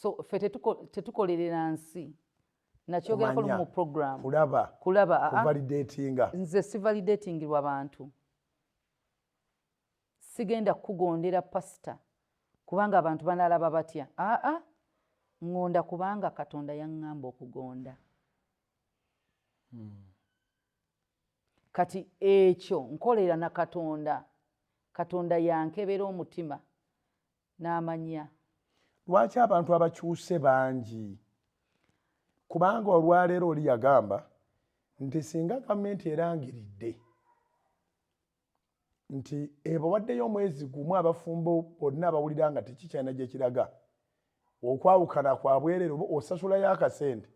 So ffe tetukolerera nsi nakyogerako mu program kulaba kuvalidatinga. Nze sivalidatingirwa bantu, sigenda kukugondera pasita kubanga abantu banalaba batya. Ngonda kubanga Katonda yaŋŋamba okugonda. Kati ekyo nkolera na Katonda. Katonda yankebera omutima n'amanya. Lwaki abantu abakyuse bangi? Kubanga olwaleero oli yagamba nti singa gavumenti erangiridde nti ebawaddeyo omwezi gumu abafumbo bonna abawulira nga tekikyalina gye kiraga, okwawukana kwa bwereere osasulayo akasente,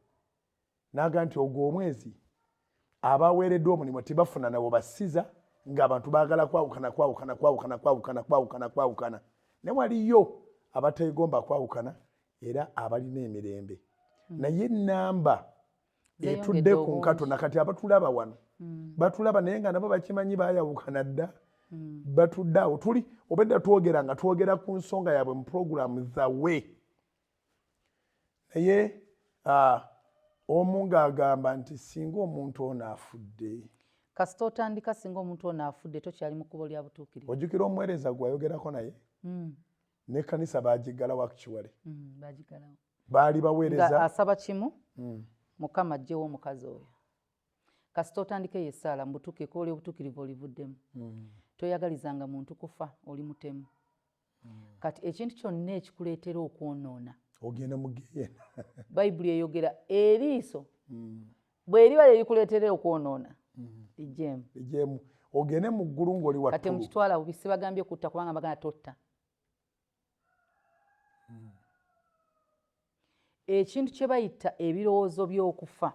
naga nti ogwo omwezi abaweereddwa omulimu tebafuna nabo basiza ng'abantu baagala kwawukana. Ne waliyo abateegomba kwawukana era abalina emirembe. Naye ennamba etudde ku nkato nakati abatulaba wano batulaba naye nga nabo bakimanyi baayawukana dda. Batudde awo tuli obedda twogera nga twogera ku nsonga yaabwe mu puroguramu zawe. Naye omu ng'agamba nti singa omuntu ono afudde. Kasita otandika singa omuntu ono afudde tokyali mu kkubo lya butuukirivu. Ojjukira omuweereza gwe ayogerako naye n'ekkanisa baagiggalawo actually. Baagiggalawo. Baali baweereza. Nga asaba kimu Mukama ajjewo omukazi oyo. Kasita otandika yessaala mu butuukirivu ekkubo ly'obutuukirivu olivuddemu. Toyagalizanga muntu kufa oli mutemu. Kati ekintu kyonna ekikuleetera okwonoona ogenda mu geyeena. Bayibuli eyogera eriiso bwe liba lirikuleetera okwonoona lijjeemu. Ogende mu ggulu ng'oli wattulu. Kati mukitwala bubisi bagambye kutta kubanga bagana totta. Ekintu kye bayita ebirowoozo by'okufa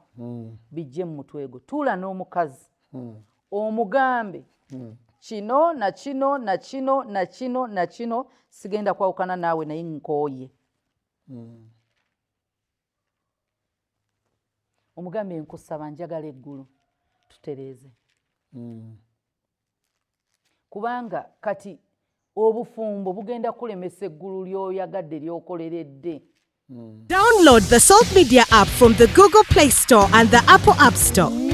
bijje mu mutwe gwo. Tuula n'omukazi omugambe kino na kino na kino na kino na kino sigenda kwawukana naawe naye nkooye. Omugambe nkusaba njagala eggulu tutereeze. Kubanga kati obufumbo bugenda kulemesa eggulu ly'oyagadde ly'okoleredde. Download the Salt Media app from the Google Play Store and the Apple App Store.